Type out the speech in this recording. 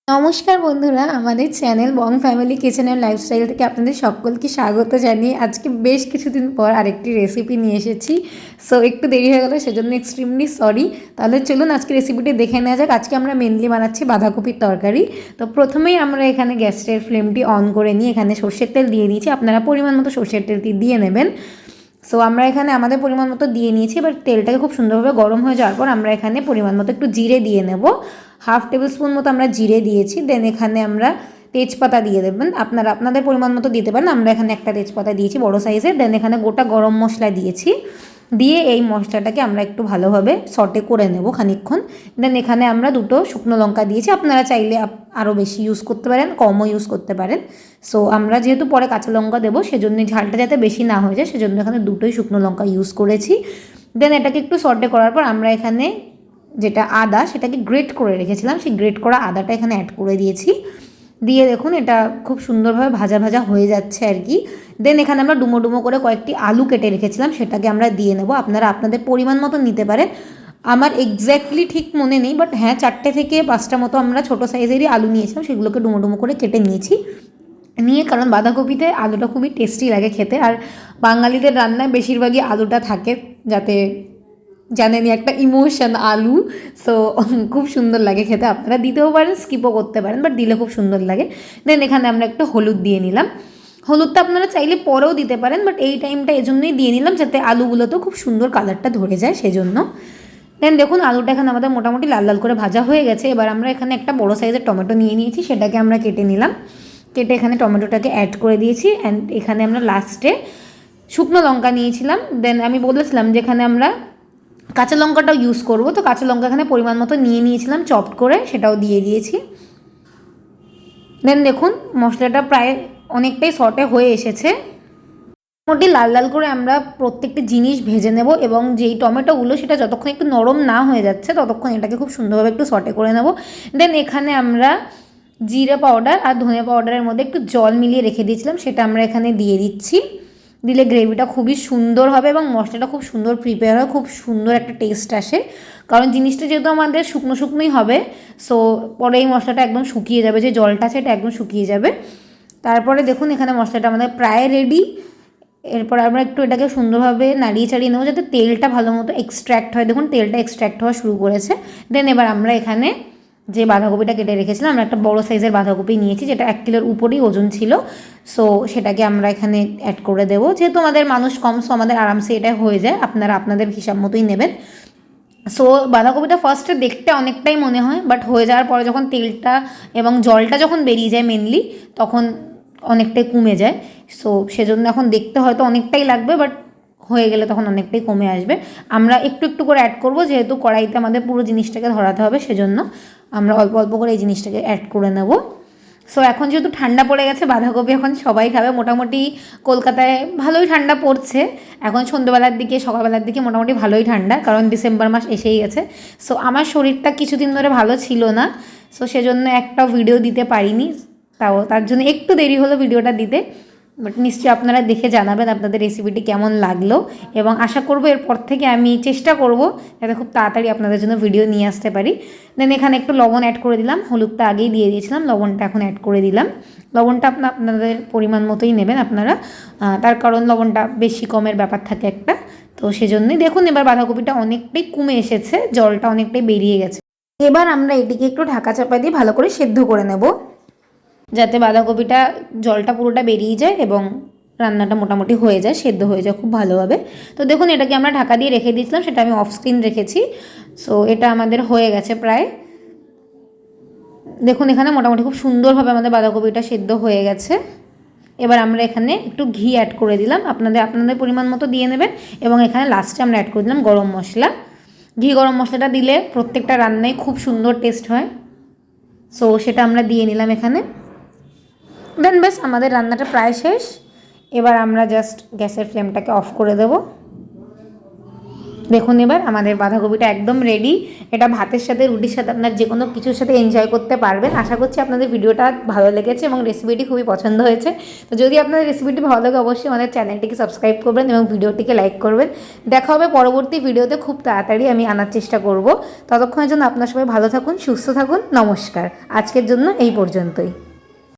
নমস্কার বন্ধুরা, আমাদের channel Bong family kitchen and lifestyle থেকে আপনাদের সকলকে স্বাগত জানিয়ে আজকে বেশ কিছুদিন পর আরেকটি রেসিপি নিয়ে এসেছি। সো একটু দেরি হয়ে গেল, সেজন্য এক্সট্রিমলি সরি। তাহলে চলুন আজকে রেসিপিটি দেখে নেওয়া যাক। আজকে আমরা মেনলি বানাচ্ছি বাঁধাকপির তরকারি। তো প্রথমেই আমরা এখানে গ্যাসের ফ্লেমটি অন করে নিয়ে এখানে সর্ষের তেল দিয়ে দিয়েছি। আপনারা পরিমাণ মতো সর্ষের তেলটি দিয়ে নেবেন। সো আমরা এখানে আমাদের পরিমাণ মতো দিয়ে নিয়েছি। এবার তেলটাকে খুব সুন্দরভাবে গরম হয়ে যাওয়ার পর আমরা এখানে পরিমাণ মতো একটু জিরে দিয়ে নেব। হাফ টেবিল স্পুন মতো আমরা জিরে দিয়েছি। দেন এখানে আমরা তেজপাতা দিয়ে দেবেন, আপনারা আপনাদের পরিমাণ মতো দিতে পারেন। আমরা এখানে একটা তেজপাতা দিয়েছি বড় সাইজের। দেন এখানে গোটা গরম মশলা দিয়েছি। দিয়ে এই মশলাটাকে আমরা একটু ভালোভাবে সটে করে নেব খানিকক্ষণ। দেন এখানে আমরা দুটো শুকনো লঙ্কা দিয়েছি। আপনারা চাইলে আরও বেশি ইউজ করতে পারেন, কমও ইউজ করতে পারেন। সো আমরা যেহেতু পরে কাঁচা লঙ্কা দেবো, সেজন্য ঝালটা যাতে বেশি না হয়ে যায়, সেজন্য এখানে দুটোই শুকনো লঙ্কা ইউজ করেছি। দেন এটাকে একটু সটে করার পর আমরা এখানে যেটা আদা, সেটাকে গ্রেট করে রেখেছিলাম, সেই গ্রেট করা আদাটা এখানে অ্যাড করে দিয়েছি। দিয়ে দেখুন এটা খুব সুন্দরভাবে ভাজা ভাজা হয়ে যাচ্ছে আর কি। দেন এখানে আমরা ডুমো ডুমো করে কয়েকটি আলু কেটে রেখেছিলাম, সেটাকে আমরা দিয়ে নেব। আপনারা আপনাদের পরিমাণ মতো নিতে পারেন। আমার এক্স্যাক্টলি ঠিক মনে নেই, বাট হ্যাঁ 4টে থেকে 5টা মতো আমরা ছোটো সাইজেরই আলু নিয়েছিলাম, সেগুলোকে ডুমো ডুমো করে কেটে নিয়েছি। নিয়ে কারণ বাঁধাকপিতে আলুটা খুবই টেস্টি লাগে খেতে, আর বাঙালিদের রান্নায় বেশিরভাগই আলুটা থাকে, যাতে জানেনই একটা ইমোশন আলু। সো খুব সুন্দর লাগে খেতে। আপনারা দিতেও পারেন, স্কিপও করতে পারেন, বাট দিলে খুব সুন্দর লাগে। দেন এখানে আমরা একটু হলুদ দিয়ে নিলাম। হলুদটা আপনারা চাইলে পরেও দিতে পারেন, বাট এই টাইমটা এজন্যই দিয়ে নিলাম যাতে আলুগুলোতেও খুব সুন্দর কালারটা ধরে যায়, সেজন্য। দেন দেখুন আলুটা এখানে আমাদের মোটামুটি লাল লাল করে ভাজা হয়ে গেছে। এবার আমরা এখানে একটা বড় সাইজের টমেটো নিয়ে নিয়েছি, সেটাকে আমরা কেটে নিলাম। কেটে এখানে টমেটোটাকে অ্যাড করে দিয়েছি। অ্যান্ড এখানে আমরা লাস্টে শুকনো লঙ্কা নিয়েছিলাম। দেন আমি বলেছিলাম যে এখানে আমরা কাঁচা লঙ্কাটাও ইউজ করব, তো কাঁচা লঙ্কা এখানে পরিমাণ মতো নিয়ে নিয়েছিলাম চপড করে, সেটাও দিয়ে দিয়েছি। দেন দেখুন মশলাটা প্রায় অনেকটাই সটে হয়ে এসেছে। মোটামুটি লাল লাল করে আমরা প্রত্যেকটি জিনিস ভেজে নেব, এবং যেই টমেটোগুলো সেটা যতক্ষণ একটু নরম না হয়ে যাচ্ছে ততক্ষণ এটাকে খুব সুন্দরভাবে একটু সটে করে নেব। দেন এখানে আমরা জিরা পাউডার আর ধনে পাউডারের মধ্যে একটু জল মিলিয়ে রেখে দিয়েছিলাম, সেটা আমরা এখানে দিয়ে দিচ্ছি। দিলে গ্রেভিটা খুবই সুন্দর হবে এবং মশলাটা খুব সুন্দর প্রিপেয়ার হয়, খুব সুন্দর একটা টেস্ট আসে। কারণ জিনিসটা যেহেতু আমাদের শুকনো শুকনোই হবে, সো পরে এই মশলাটা একদম শুকিয়ে যাবে, যে জলটা আছে এটা একদম শুকিয়ে যাবে। তারপরে দেখুন এখানে মশলাটা আমাদের প্রায় রেডি। এরপর আমরা একটু এটাকে সুন্দরভাবে নাড়িয়ে চাড়িয়ে নেবো যাতে তেলটা ভালো মতো এক্সট্র্যাক্ট হয়। দেখুন তেলটা এক্সট্র্যাক্ট হওয়া শুরু করেছে। দেন এবার আমরা এখানে যে বাঁধাকপিটা কেটে রেখেছিলাম, আমরা একটা বড় সাইজের বাঁধাকপি নিয়েছি, যেটা 1 কিলোর উপরেই ওজন ছিল। সো সেটাকে আমরা এখানে অ্যাড করে দেবো। যেহেতু আমাদের মানুষ কম, সো আমাদের আরামসে এটা হয়ে যায়, আপনারা আপনাদের হিসাব মতোই নেবেন। সো বাঁধাকপিটা ফার্স্টে দেখতে অনেকটাই মনে হয়, বাট হয়ে যাওয়ার পরে যখন তেলটা এবং জলটা যখন বেরিয়ে যায় মেনলি, তখন অনেকটাই কমে যায়। সো সেজন্য এখন দেখতে হয়তো অনেকটাই লাগবে, বাট হয়ে গেলে তখন অনেকটাই কমে আসবে। আমরা একটু একটু করে অ্যাড করব, যেহেতু কড়াইতে আমাদের পুরো জিনিসটাকে ধরাতে হবে, সেজন্য আমরা অল্প অল্প করে এই জিনিসটাকে অ্যাড করে নেব। সো এখন যেহেতু ঠান্ডা পড়ে গেছে, বাঁধাকপি এখন সবাই খাবে। মোটামুটি কলকাতায় ভালোই ঠান্ডা পড়ছে এখন, সন্ধ্যেবেলার দিকে সকালবেলার দিকে মোটামুটি ভালোই ঠান্ডা, কারণ ডিসেম্বর মাস এসেই গেছে। সো আমার শরীরটা কিছুদিন ধরে ভালো ছিল না, সো সেজন্য একটা ভিডিও দিতে পারিনি, তার জন্য একটু দেরি হলো ভিডিওটা দিতে। বাট নিশ্চয়ই আপনারা দেখে জানাবেন আপনাদের রেসিপিটি কেমন লাগলো, এবং আশা করব এরপর থেকে আমি চেষ্টা করব যাতে খুব তাড়াতাড়ি আপনাদের জন্য ভিডিও নিয়ে আসতে পারি। দেন এখানে একটু লবণ অ্যাড করে দিলাম, হলুদটা আগেই দিয়ে দিয়েছিলাম, লবণটা এখন অ্যাড করে দিলাম। লবণটা আপনাদের পরিমাণ মতোই নেবেন আপনারা, তার কারণ লবণটা বেশি কমের ব্যাপার থাকে একটা, তো সেজন্যই। দেখুন এবার বাঁধাকপিটা অনেকটাই কমে এসেছে, জলটা অনেকটাই বেরিয়ে গেছে। এবার আমরা এটিকে একটু ঢাকা চাপা দিয়ে ভালো করে সেদ্ধ করে নেব, যাতে বাঁধাকপিটা জলটা পুরোটা বেরিয়ে যায় এবং রান্নাটা মোটামুটি হয়ে যায়, সেদ্ধ হয়ে যায় খুব ভালোভাবে। তো দেখুন এটাকে আমরা ঢাকা দিয়ে রেখে দিয়েছিলাম, সেটা আমি অফ স্ক্রিন রেখেছি। সো এটা আমাদের হয়ে গেছে প্রায়। দেখুন এখানে মোটামুটি খুব সুন্দরভাবে আমাদের বাঁধাকপিটা সেদ্ধ হয়ে গেছে। এবার আমরা এখানে একটু ঘি অ্যাড করে দিলাম, আপনাদের পরিমাণ মতো দিয়ে নেবেন। এবং এখানে লাস্টে আমরা অ্যাড করে দিলাম গরম মশলা। ঘি গরম মশলাটা দিলে প্রত্যেকটা রান্নায় খুব সুন্দর টেস্ট হয়। সো সেটা আমরা দিয়ে নিলাম এখানে। দেন ব্যাস আমাদের রান্নাটা প্রায় শেষ। এবার আমরা জাস্ট গ্যাসের ফ্লেমটাকে অফ করে দেব। দেখুন এবার আমাদের বাঁধাকপিটা একদম রেডি। এটা ভাতের সাথে, রুটির সাথে, আপনার যে কোনো কিছুর সাথে এনজয় করতে পারবেন। আশা করছি আপনাদের ভিডিওটা ভালো লেগেছে এবং রেসিপিটি খুবই পছন্দ হয়েছে। তো যদি আপনাদের রেসিপিটি ভালো লাগে অবশ্যই আমাদের চ্যানেলটিকে সাবস্ক্রাইব করবেন এবং ভিডিওটিকে লাইক করবেন। দেখা হবে পরবর্তী ভিডিওতে, খুব তাড়াতাড়ি আমি আনার চেষ্টা করব। ততক্ষণের জন্য আপনার সবাই ভালো থাকুন, সুস্থ থাকুন। নমস্কার, আজকের জন্য এই পর্যন্তই।